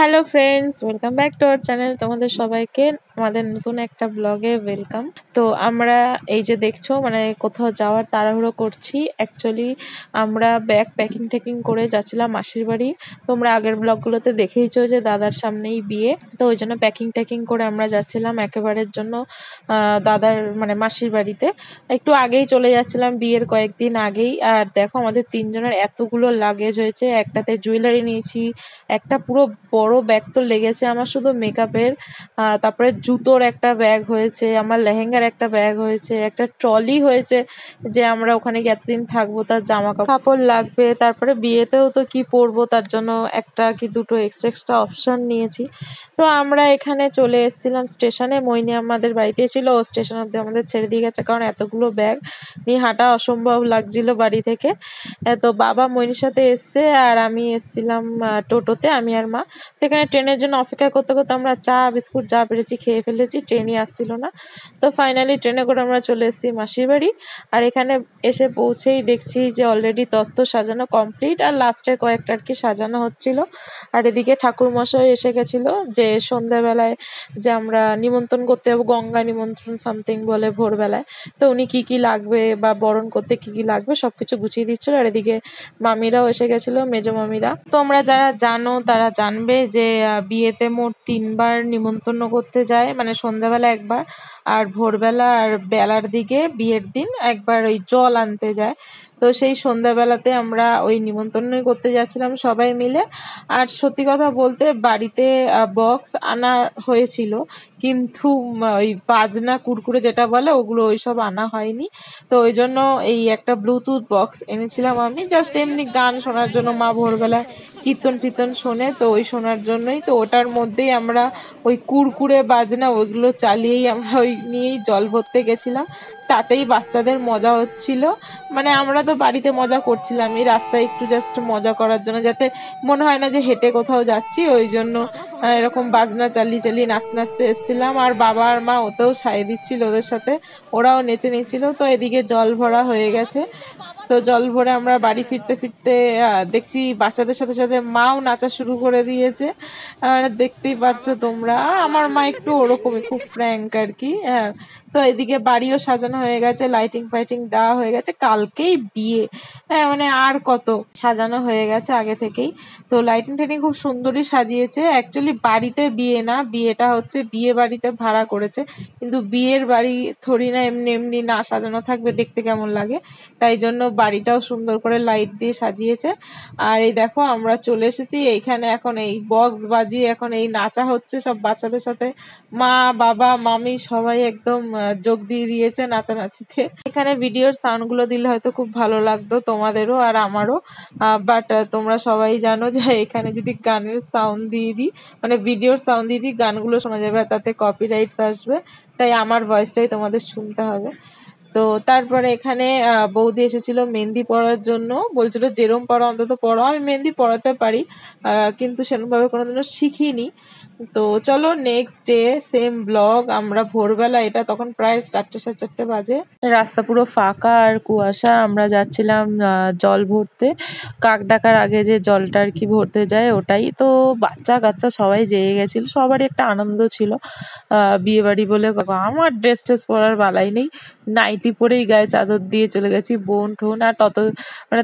Hello friends, welcome back to our channel. তোমাদের সবাইকে আমাদের নতুন একটা ব্লগে ওয়েলকাম। তো আমরা এই যে দেখছো কোথাও যাওয়ার তাড়াহুড়ো করছি। অ্যাকচুয়ালি আমরা ব্যাগ প্যাকিং করে যাচ্ছিলাম মাসির বাড়ি। তোমরা আগের ব্লগগুলোতে দেখেইছো যে দাদার সামনেই বিয়ে, তো ওই জন্য প্যাকিং করে আমরা যাচ্ছিলাম একেবারের জন্য দাদার মাসির বাড়িতে। একটু আগেই চলে যাচ্ছিলাম, বিয়ের কয়েকদিন আগেই। আর দেখো আমাদের তিনজনের এতগুলো লাগেজ হয়েছে। একটাতে জুয়েলারি নিয়েছি, একটা পুরো বড় ব্যাগ তো লেগেছে আমার শুধু মেকআপের, তারপরে জুতোর একটা ব্যাগ হয়েছে, আমার লেহেঙ্গার একটা ব্যাগ হয়েছে, একটা ট্রলি হয়েছে যে আমরা ওখানে গিয়ে এতদিন থাকবো তার জামা কাপড় লাগবে, তারপরে বিয়েতেও তো কি পরবো তার জন্য একটা কি দুটো এক্সট্রা অপশন নিয়েছি। তো আমরা এখানে চলে এসেছিলাম স্টেশনে। মইনি আমাদের বাড়িতে ছিল, ও স্টেশন অব্দি আমাদের ছেড়ে দিয়ে গেছে, কারণ এতগুলো ব্যাগ নিয়ে হাঁটা অসম্ভব লাগছিল বাড়ি থেকে। তো বাবা মইনির সাথে এসছে আর আমি এসছিলাম টোটোতে, আমি আর মা। তো এখানে ট্রেনের জন্য অপেক্ষা করতে করতে আমরা চা বিস্কুট যা পেরেছি খেয়ে ফেলেছি, ট্রেনই আসছিল না। তো ফাইনালি ট্রেনে করে আমরা চলে এসেছি মাসির বাড়ি। আর এখানে এসে পৌঁছেই দেখছি যে অলরেডি তত্ত্ব সাজানো কমপ্লিট, আর লাস্টের কয়েকটা আর কি সাজানো হচ্ছিল। আর এদিকে ঠাকুরমশাই এসে গেছিল, যে সন্ধ্যাবেলায় যে আমরা নিমন্ত্রণ করতে যাবো, গঙ্গা নিমন্ত্রণ সামথিং বলে ভোরবেলায়। তো উনি কি কি লাগবে বা বরণ করতে কি কি লাগবে সবকিছু গুছিয়ে দিচ্ছিল। আর এদিকে মামিরাও এসে গেছিল, মেজো মামিরা। তোমরা যারা জানো তারা জানবে যে বিয়েতে মোট 3বার নিমন্ত্রণ করতে যায়, সন্ধ্যাবেলা একবার, আর ভোরবেলা আর বেলার দিকে বিয়ের দিন একবার ওই জল আনতে যায়। তো সেই সন্ধ্যাবেলাতে আমরা ওই নিমন্ত্রণই করতে যাচ্ছিলাম সবাই মিলে। আর সত্যি কথা বলতে বাড়িতে বক্স আনা হয়েছিল, কিন্তু ওই বাজনা কুরকুরে যেটা বলে ওগুলো ওইসব আনা হয়নি। তো ওই জন্য এই একটা ব্লুটুথ বক্স এনেছিলাম আমি, জাস্ট এমনি গান শোনার জন্য। মা ভোরবেলায় কীর্তন শোনে, তো ওই শোনার জন্যই। তো ওটার মধ্যেই আমরা ওই কুরকুরে বাজনা ওইগুলো চালিয়েই আমরা ওই নিয়েই জল ভরতে গেছিলাম। তাতেই বাচ্চাদের মজা হচ্ছিল, আমরা তো বাড়িতে মজা করছিলাম, এই রাস্তায় একটু জাস্ট মজা করার জন্য, যাতে মনে হয় না যে হেঁটে কোথাও যাচ্ছি। ওই জন্য এরকম বাজনা চালিয়ে নাচতে এসেছিলাম। আর বাবা আর মা ওতেও সায় দিচ্ছিল ওদের সাথে, ওরাও নেচে নিচ্ছিল। তো এদিকে জল ভরা হয়ে গেছে। তো জল ভরে আমরা বাড়ি ফিরতে দেখছি বাচ্চাদের সাথে সাথে মাও নাচা শুরু করে দিয়েছে। দেখতেই পারছো তোমরা, আমার মা একটু ওরকমই, খুব ফ্র্যাঙ্ক আর কি। হ্যাঁ, তো এদিকে বাড়িও সাজানো হয়ে গেছে, লাইটিং ফাইটিং দেওয়া হয়ে গেছে, কালকেই বিয়ে। হ্যাঁ, আর কত সাজানো হয়ে গেছে আগে থেকেই। তো লাইটিং টাইটিং খুব সুন্দরই সাজিয়েছে। অ্যাকচুয়ালি বাড়িতে বিয়ে না, বিয়েটা হচ্ছে বিয়ে বাড়িতে ভাড়া করেছে, কিন্তু বিয়ের বাড়ি থোড়ি না এমনি না সাজানো থাকবে, দেখতে কেমন লাগে। তাই জন্য বাড়িটাও সুন্দর করে লাইট দিয়ে সাজিয়েছে। আর এই দেখো আমরা চলে এসেছি এইখানে, এখন এই বক্স বাজিয়ে এখন এই নাচা হচ্ছে সব বাচ্চাদের সাথে। মা বাবা মামি সবাই একদম যোগ দিয়ে দিয়েছে নাচানাচিতে। এখানে ভিডিওর সাউন্ড গুলো দিলে হয়তো খুব ভালো লাগতো তোমাদেরও আর আমারও, বাট তোমরা সবাই জানো যে এখানে যদি গানের সাউন্ড দিয়ে দিই, ভিডিওর সাউন্ড দিয়ে দিই, গানগুলো শোনা যাবে আর তাতে কপিরাইটস আসবে। তাই আমার ভয়েসটাই তোমাদের শুনতে হবে। তো তারপরে এখানে বৌদি এসেছিল মেহেন্দি পড়ার জন্য, বলছিল যেরম পড়া অন্তত পড়ো। আমি মেহেন্দি পড়াতে পারি, কিন্তু সেরকমভাবে কোনোদিনও শিখিনি। তো চলো নেক্সট ডে সেম ব্লগ। আমরা ভোরবেলা, এটা তখন প্রায় 4:30 বাজে, রাস্তা পুরো ফাঁকা আর কুয়াশা। আমরা যাচ্ছিলাম জল ভরতে, কাক ডাকার আগে যে জলটা আর কি ভরতে যায় ওটাই। তো বাচ্চা কাচ্চা সবাই জেগে গেছিল, সবারই একটা আনন্দ ছিল বিয়ে বাড়ি বলে। আমার ড্রেস পরার বালাই নেই, নাইটি পরেই গায়ে চাদর দিয়ে চলে গেছি, বোন ঠোন। আর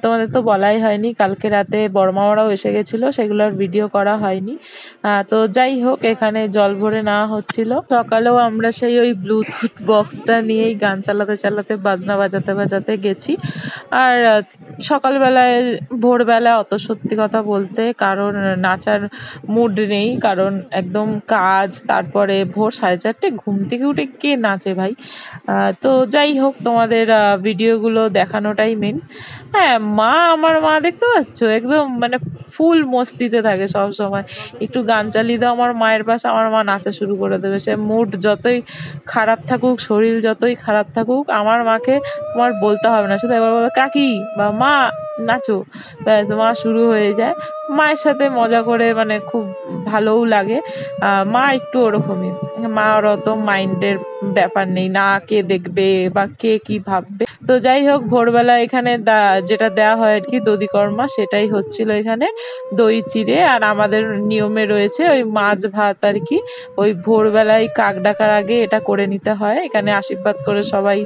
তোমাদের তো বলাই হয়নি, কালকে রাতে বড়মাওরাও এসে গেছিল, সেগুলোর ভিডিও করা হয়নি। তো যাই হোক, এখানে জল ভরে নেওয়া হচ্ছিল। সকালেও আমরা সেই ওই ব্লুটুথ বক্সটা নিয়েই গান চালাতে বাজনা বাজাতে গেছি। আর সকালবেলায় ভোরবেলা অত সত্যি কথা বলতে কারণ নাচার মুড নেই, কারণ একদম কাজ। তারপরে ভোর 4:30 ঘুম থেকে উঠে কে নাচে ভাই। তো যাই হোক, তোমাদের ভিডিওগুলো দেখানোটাই মেন। হ্যাঁ, আমার মা দেখতে পাচ্ছ একদম ফুল মস্তিতে থাকে সব সময়। একটু গান চালিয়ে দাও আমার মায়ের পাশে, আমার মা নাচা শুরু করে দেবে। সে মুড যতই খারাপ থাকুক, শরীর যতই খারাপ থাকুক, আমার মাকে তোমার বলতে হবে না, শুধু একবার বলবে কাকি বা মা নাচো, ব্যাস মা শুরু হয়ে যায়। মায়ের সাথে মজা করে খুব ভালোও লাগে। মা একটু ওরকমই, মা ওর অত মাইন্ডের ব্যাপার নেই, না কে দেখবে বা কে কি ভাববে। তো যাই হোক, ভোরবেলা এখানে যেটা দেওয়া হয় আর কি দধিকর্মা, সেটাই হচ্ছিল এখানে, দই চিড়ে। আর আমাদের নিয়মে রয়েছে ওই মাছ ভাত আর কি, ওই ভোরবেলায় কাক ডাকার আগে এটা করে নিতে হয়। এখানে আশীর্বাদ করে সবাই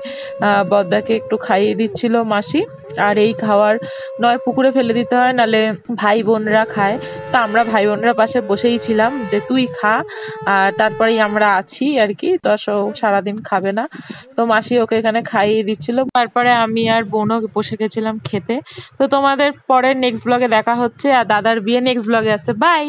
বদ্দাকে একটু খাইয়ে দিচ্ছিল মাসি। আর এই খাওয়ার নয় পুকুরে ফেলে দিতে হয়, নালে ভাই বোনরা খায়। তো আমরা ভাই বোনরা পাশে বসেই ছিলাম যে তুই খা, আর তারপরেই আমরা আছি আর কি। তো সারাদিন খাবে না, তো মাসি ওকে এখানে খাইয়ে দিচ্ছিল। তারপরে আমি আর বোনও বসে গেছিলাম খেতে। তো তোমাদের পরের নেক্সট ব্লগে দেখা হচ্ছে, আর দাদার বিয়ে নেক্সট ব্লগে আসছে। বাই।